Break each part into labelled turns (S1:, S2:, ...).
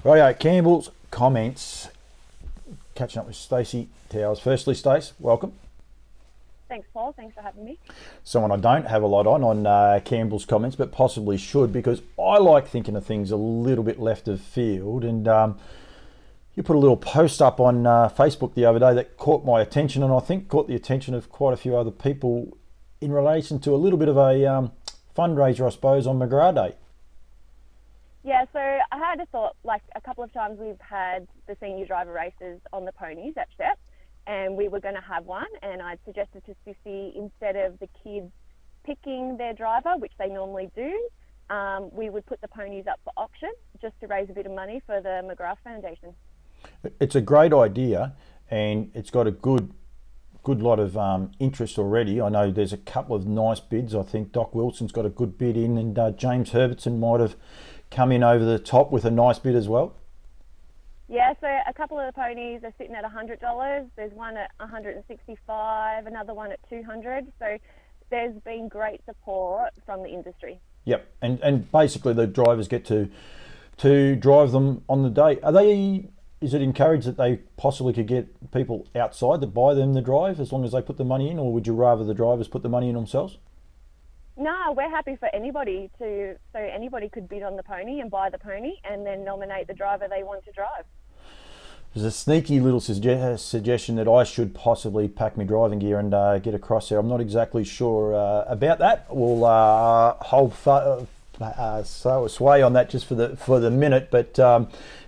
S1: Rightio, Campbell's comments. Catching up with Stace Towers. Firstly, Stace, welcome.
S2: Thanks, Paul. Thanks for having me.
S1: Someone I don't have a lot on Campbell's comments, but possibly should, because I like thinking of things a little bit left of field. And you put a little post up on Facebook the other day that caught my attention, and I think caught the attention of quite a few other people in relation to a little bit of a fundraiser, I suppose, on McGrath Day.
S2: Yeah, so I had a thought, like a couple of times we've had the senior driver races on the ponies at Shep, and we were going to have one, and I'd suggested to Sissy, instead of the kids picking their driver, which they normally do, we would put the ponies up for auction just to raise a bit of money for the McGrath Foundation.
S1: It's a great idea, and it's got a good lot of interest already. I know there's a couple of nice bids. I think Doc Wilson's got a good bid in, and James Herbertson might have come in over the top with a nice bid as well.
S2: Yeah, so a couple of the ponies are sitting at $100. There's one at $165, another one at $200. So there's been great support from the industry.
S1: Yep, and basically the drivers get to drive them on the day. Is it encouraged that they possibly could get people outside that buy them the drive as long as they put the money in, or would you rather the drivers put the money in themselves?
S2: No, we're happy for anybody so anybody could bid on the pony and buy the pony and then nominate the driver they want to drive.
S1: There's a sneaky little suggestion that I should possibly pack my driving gear and get across there. I'm not exactly sure about that. We'll hold sway on that just for the minute, but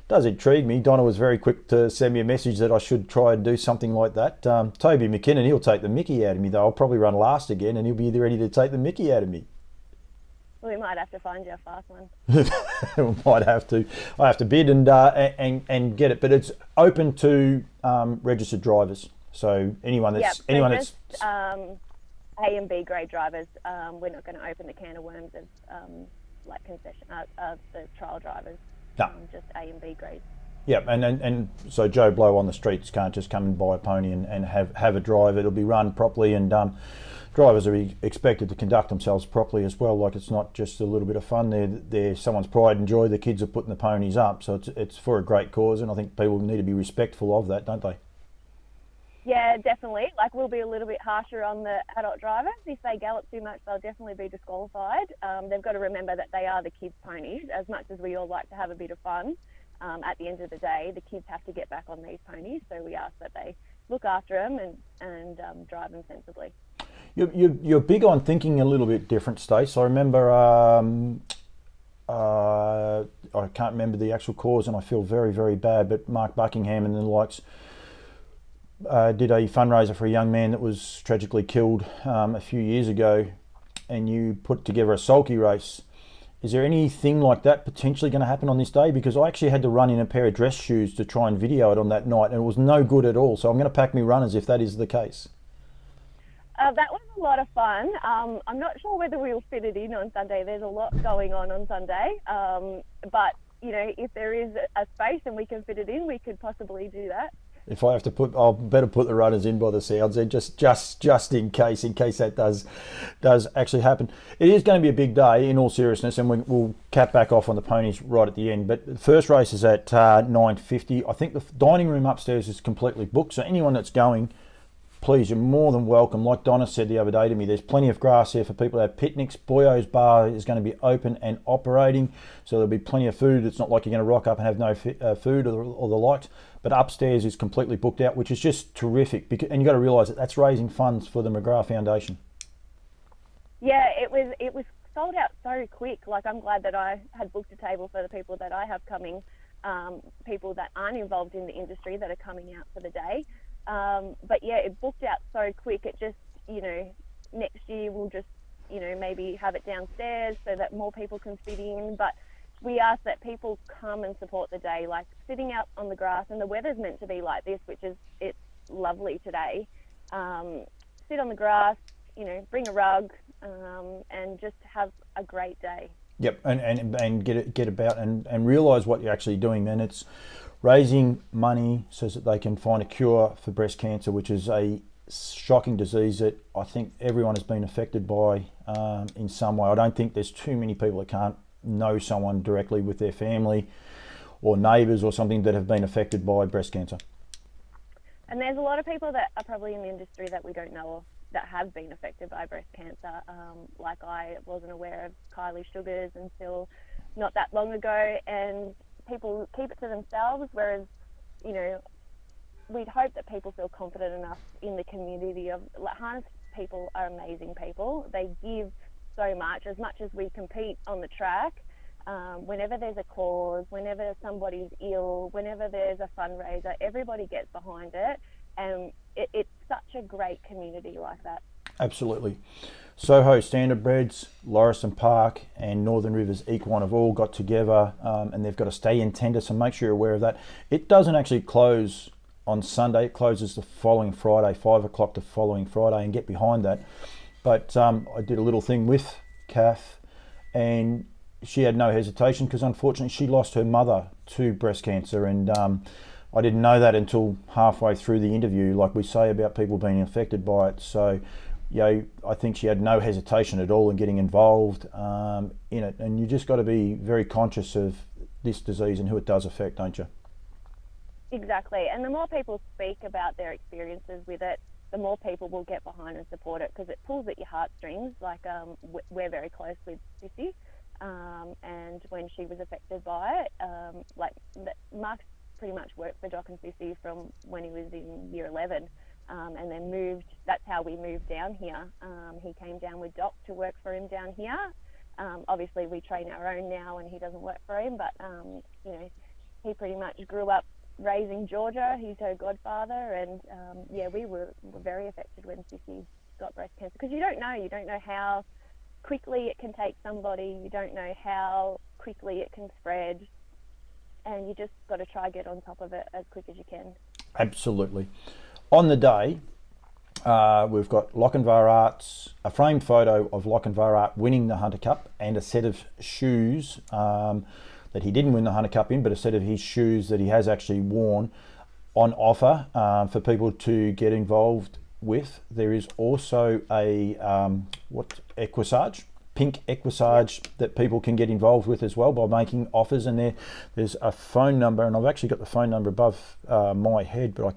S1: does intrigue me. Donna was very quick to send me a message that I should try and do something like that. Toby McKinnon, he'll take the mickey out of me though. I'll probably run last again and he'll be ready to take the mickey out of me.
S2: Well, we might have to find you a fast one.
S1: I have to bid and get it, but it's open to registered drivers. So anyone that's
S2: A and B grade drivers. We're not going to open the can of worms of like concession of the trial drivers.
S1: No.
S2: Just A and B grades.
S1: Yeah, and so Joe Blow on the streets can't just come and buy a pony and have a drive. It'll be run properly, and drivers are expected to conduct themselves properly as well. Like, it's not just a little bit of fun. They're someone's pride and joy. The kids are putting the ponies up, so it's for a great cause, and I think people need to be respectful of that, don't they?
S2: Yeah, definitely. Like, we'll be a little bit harsher on the adult drivers. If they gallop too much, they'll definitely be disqualified. They've got to remember that they are the kids' ponies. As much as we all like to have a bit of fun, at the end of the day, the kids have to get back on these ponies. So we ask that they look after them and drive them sensibly.
S1: You're big on thinking a little bit different, Stace. I remember, I can't remember the actual cause, and I feel very, very bad, but Mark Buckingham and the likes did a fundraiser for a young man that was tragically killed a few years ago, and you put together a sulky race. Is there anything like that potentially going to happen on this day? Because I actually had to run in a pair of dress shoes to try and video it on that night, and it was no good at all. So I'm going to pack me runners if that is the case.
S2: That was a lot of fun. I'm not sure whether we'll fit it in on Sunday. There's a lot going on Sunday. But, you know, if there is a space and we can fit it in, we could possibly do that.
S1: If I have to I'll better put the runners in by the sounds there, just in case that does actually happen. It is going to be a big day in all seriousness, and we'll cap back off on the ponies right at the end. But the first race is at 9:50. I think the dining room upstairs is completely booked, so anyone that's going, please, you're more than welcome. Like Donna said the other day to me, there's plenty of grass here for people to have picnics. Boyo's Bar is going to be open and operating, so there'll be plenty of food. It's not like you're going to rock up and have no food or the likes. But upstairs is completely booked out, which is just terrific. And you've got to realise that that's raising funds for the McGrath Foundation.
S2: Yeah, it was sold out so quick. Like, I'm glad that I had booked a table for the people that I have coming, people that aren't involved in the industry that are coming out for the day. But yeah, it booked out so quick. It just, you know, next year we'll just, you know, maybe have it downstairs so that more people can fit in. But we ask that people come and support the day, like sitting out on the grass, and the weather's meant to be like this, it's lovely today. Sit on the grass, you know, bring a rug, and just have a great day.
S1: Yep, and get about and realise what you're actually doing. Then it's raising money so that they can find a cure for breast cancer, which is a shocking disease that I think everyone has been affected by in some way. I don't think there's too many people that can't know someone directly with their family or neighbours or something that have been affected by breast cancer.
S2: And there's a lot of people that are probably in the industry that we don't know of that have been affected by breast cancer. Like I wasn't aware of Kylie Sugars until not that long ago, and people keep it to themselves, whereas, you know, we'd hope that people feel confident enough in the community of, like, harness people are amazing people. They give so much as we compete on the track. Whenever there's a cause, whenever somebody's ill, whenever there's a fundraiser, everybody gets behind it, and it's such a great community like that.
S1: Absolutely. Soho Standardbreds, Lauriston Park and Northern Rivers Equine have all got together, and they've got a stay-in tender, so make sure you're aware of that. It doesn't actually close on Sunday, it closes the following Friday, 5 o'clock the following Friday, and get behind that. But I did a little thing with Kath, and she had no hesitation, because unfortunately she lost her mother to breast cancer, and I didn't know that until halfway through the interview, like we say about people being affected by it. So, you know, I think she had no hesitation at all in getting involved in it, and you just got to be very conscious of this disease and who it does affect, don't you?
S2: Exactly, and the more people speak about their experiences with it, the more people will get behind and support it, because it pulls at your heartstrings. Like, we're very close with Sissy, and when she was affected by it, Mark's pretty much worked for Doc and Sissy from when he was in year 11, and then moved. That's how we moved down here. He came down with Doc to work for him down here. Obviously, we train our own now, and he doesn't work for him, but you know, he pretty much grew up raising Georgia. He's her godfather, and we were very affected when Sissy got breast cancer, because you don't know how quickly it can take somebody, you don't know how quickly it can spread, and you just got to try get on top of it as quick as you can. Absolutely.
S1: On the day, we've got Lochinvar Arts, a framed photo of Lochinvar Art winning the Hunter Cup, and a set of shoes that he didn't win the Hunter Cup in, but a set of his shoes that he has actually worn on offer for people to get involved with. There is also a equissage, pink equissage, that people can get involved with as well by making offers, and there's a phone number, and I've actually got the phone number above my head, but I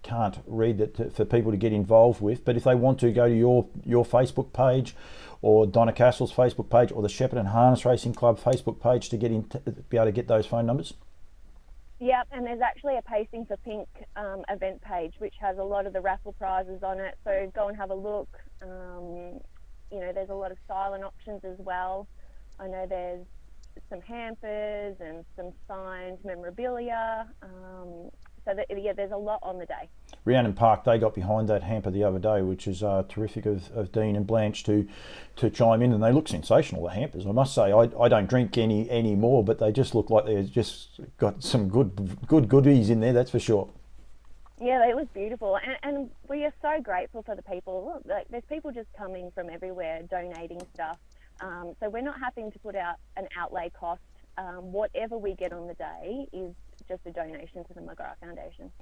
S1: can't read it for people to get involved with. But if they want to, go to your Facebook page, or Donna Castle's Facebook page, or the Shepparton Harness Racing Club Facebook page to be able to get those phone numbers.
S2: Yep, and there's actually a Pacing for Pink event page, which has a lot of the raffle prizes on it, so go and have a look. You know, there's a lot of silent options as well. I know there's some hampers and some signed memorabilia. There's a lot on the day. Rhiannon
S1: Park, they got behind that hamper the other day, which is terrific of Dean and Blanche to chime in, and they look sensational, the hampers. I must say, I don't drink any more, but they just look like they've just got some good goodies in there, that's for sure.
S2: Yeah, it was beautiful, and we are so grateful for the people. Look, like, there's people just coming from everywhere donating stuff, so we're not having to put out an outlay cost. Whatever we get on the day is just a donation to the McGrath Foundation.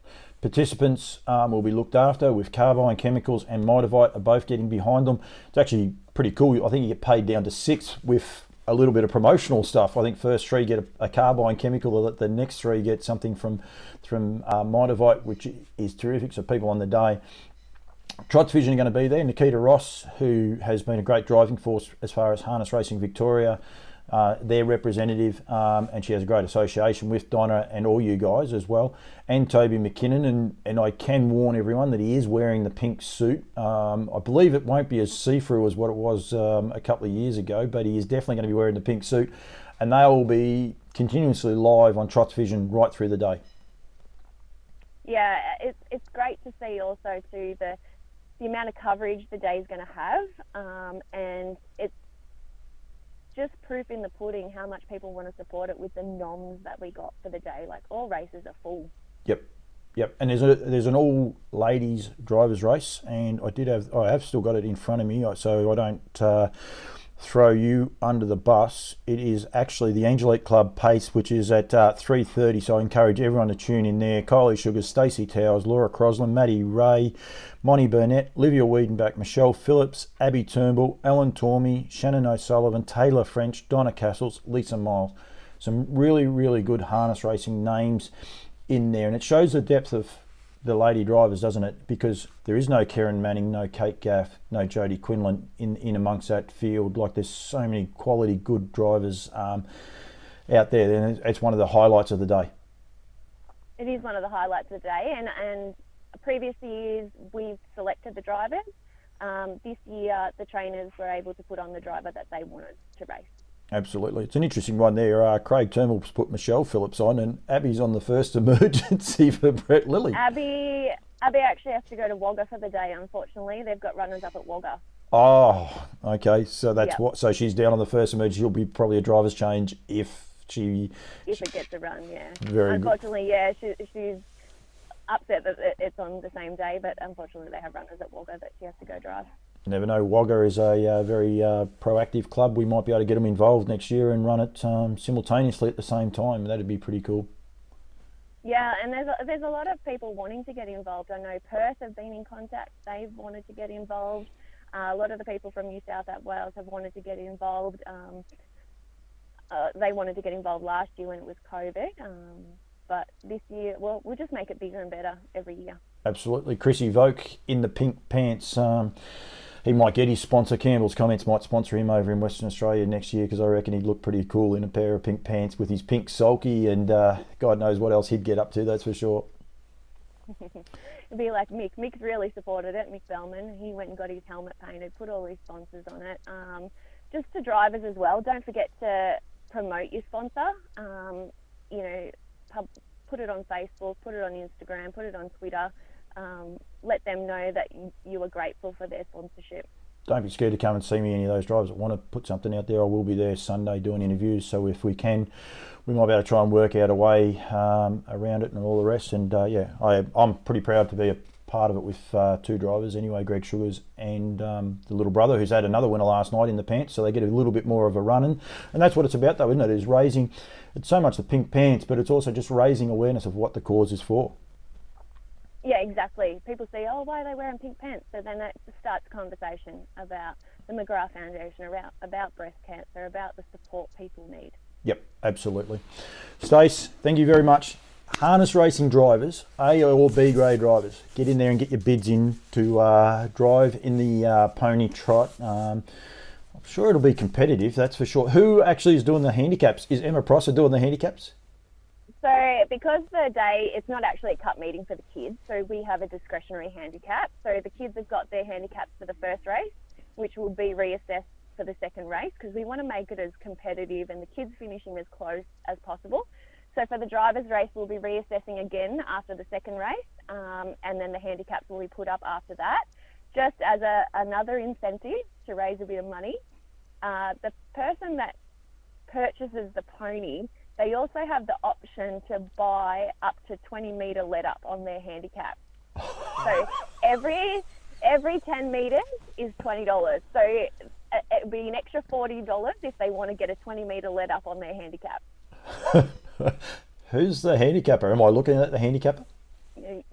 S1: Participants will be looked after with Carbine Chemicals and Mitavite are both getting behind them. It's actually pretty cool. I think you get paid down to 6 with a little bit of promotional stuff. I think first 3 get a Carbine Chemical, the next 3 get something from Mitavite, which is terrific. So people on the day. Trots Vision are going to be there. Nikita Ross, who has been a great driving force as far as Harness Racing Victoria, their representative, and she has a great association with Donna and all you guys as well, and Toby McKinnon, and I can warn everyone that he is wearing the pink suit. I believe it won't be as see-through as what it was a couple of years ago, but he is definitely going to be wearing the pink suit, and they will be continuously live on Trots Vision right through the day.
S2: Yeah, it's great to see also too the amount of coverage the day's going to have, and it's just proof in the pudding how much people want to support it with the noms that we got for the day. Like, all races are full. Yep.
S1: And there's an all ladies drivers race, and I have still got it in front of me, so I don't throw you under the bus. It is actually the Angelique Club Pace, which is at 3:30, so I encourage everyone to tune in there. Kylie Sugars, Stacey Towers, Laura Crosland, Maddie Ray, Monty Burnett, Livia Wiedenbach, Michelle Phillips, Abby Turnbull, Ellen Tormey, Shannon O'Sullivan, Taylor French, Donna Castles, Lisa Miles. some really, really good harness racing names in there, and it shows the depth of the lady drivers, doesn't it? Because there is no Karen Manning, no Kate Gaff, no Jodie Quinlan in amongst that field. Like, there's so many quality good drivers out there, and it's one of the highlights of the day.
S2: It is one of the highlights of the day, and previous years we've selected the drivers. This year the trainers were able to put on the driver that they wanted to race. Absolutely.
S1: It's an interesting one there. Craig Turnbull's put Michelle Phillips on, and Abby's on the first emergency for Brett Lilly.
S2: Abby actually has to go to Wagga for the day, unfortunately. They've got runners up at Wagga.
S1: Oh, okay. So that's what. So she's down on the first emergency. She'll be probably a driver's change if it
S2: gets a run, yeah.
S1: Very
S2: unfortunately,
S1: good.
S2: Yeah, she's upset that it's on the same day, but unfortunately they have runners at Wagga that she has to go drive.
S1: You never know. Wagga is a very proactive club. We might be able to get them involved next year and run it simultaneously at the same time. That'd be pretty cool.
S2: Yeah, and there's a lot of people wanting to get involved. I know Perth have been in contact. They've wanted to get involved. A lot of the people from New South Wales have wanted to get involved. They wanted to get involved last year when it was COVID. But this year, well, we'll just make it bigger and better every year.
S1: Absolutely. Chrissy Voke in the pink pants. He might get his sponsor. Campbell's Comments might sponsor him over in Western Australia next year, because I reckon he'd look pretty cool in a pair of pink pants with his pink sulky, and God knows what else he'd get up to, that's for sure.
S2: It'd be like Mick. Mick's really supported it, Mick Bellman. He went and got his helmet painted, put all his sponsors on it. Just to drivers as well, don't forget to promote your sponsor. Put it on Facebook, put it on Instagram, put it on Twitter. Let them know that you are grateful for their sponsorship.
S1: Don't be scared to come and see me, any of those drivers that want to put something out there. I will be there Sunday doing interviews, so if we can, we might be able to try and work out a way around it and all the rest. And I'm pretty proud to be a part of it with two drivers anyway, Greg Sugars and the little brother, who's had another winner last night in the pants, so they get a little bit more of a run-in. And that's what it's about though, isn't it? Is raising, it's so much the pink pants, but it's also just raising awareness of what the cause is for.
S2: Yeah, exactly. People say, oh, why are they wearing pink pants? So then it starts a conversation about the McGrath Foundation, about breast cancer, about the support people need.
S1: Yep, absolutely. Stace, thank you very much. Harness racing drivers, A or B grade drivers, get in there and get your bids in to drive in the pony trot. I'm sure it'll be competitive, that's for sure. Who actually is doing the handicaps? Is Emma Prosser doing the handicaps?
S2: So because the day, it's not actually a cup meeting for the kids, so we have a discretionary handicap. So the kids have got their handicaps for the first race, which will be reassessed for the second race, because we want to make it as competitive and the kids finishing as close as possible. So for the drivers' race, we'll be reassessing again after the second race, and then the handicaps will be put up after that, just as another incentive to raise a bit of money. The person that purchases the pony, they also have the option to buy up to 20 metre let up on their handicap. So every 10 metres is $20. So it would be an extra $40 if they want to get a 20 metre let up on their handicap.
S1: Who's the handicapper? Am I looking at the handicapper?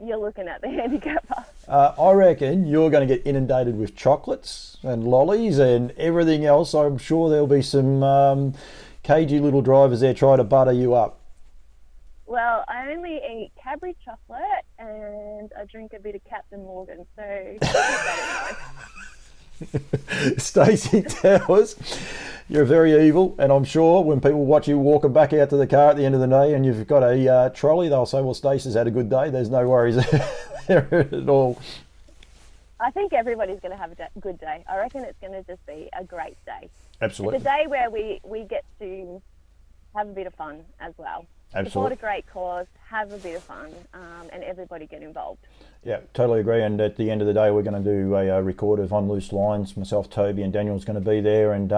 S2: You're looking at the handicapper.
S1: I reckon you're going to get inundated with chocolates and lollies and everything else. I'm sure there'll be some cagey little drivers there trying to butter you up.
S2: Well, I only eat Cadbury chocolate and I drink a bit of Captain Morgan, so
S1: Stacey Towers, you're very evil, and I'm sure when people watch you walking back out to the car at the end of the day and you've got a trolley, they'll say, well, Stacey's had a good day. There's no worries there at all.
S2: I think everybody's going to have a good day. I reckon it's going to just be a great day.
S1: Absolutely.
S2: It's a day where we get to have a bit of fun as well.
S1: Absolutely.
S2: Support a great cause, have a bit of fun, and everybody get involved.
S1: Yeah, totally agree. And at the end of the day, we're going to do a record of On Loose Lines. Myself, Toby and Daniel's going to be there, and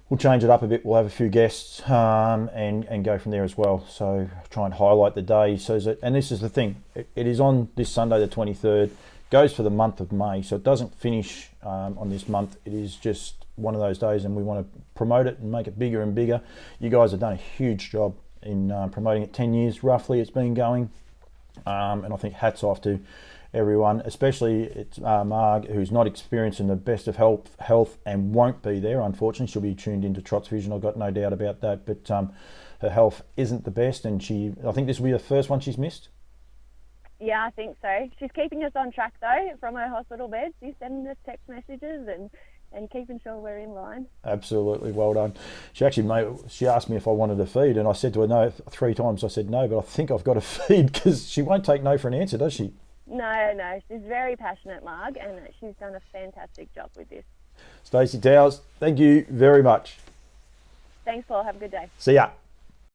S1: we'll change it up a bit. We'll have a few guests and go from there as well. So try and highlight the day. And this is the thing, it is on this Sunday the 23rd, goes for the month of May, so it doesn't finish on this month. It is just one of those days, and we want to promote it and make it bigger and bigger. You guys have done a huge job in promoting it. 10 years roughly it's been going, and I think hats off to everyone, especially it's Marg, who's not experiencing the best of health and won't be there, unfortunately. She'll be tuned into Trots Vision, I've got no doubt about that, but her health isn't the best, and I think this will be the first one she's missed.
S2: Yeah, I think so. She's keeping us on track though from her hospital bed. She's sending us text messages and keeping sure we're in line.
S1: Absolutely, well done. She asked me if I wanted to feed, and I said to her no 3 times. I said no, but I think I've got to feed, because she won't take no for an answer, does she?
S2: No, she's very passionate, Marg, and she's done a fantastic job with this.
S1: Stacey Towers, thank you very much.
S2: Thanks, Paul. Have a good day.
S1: See ya.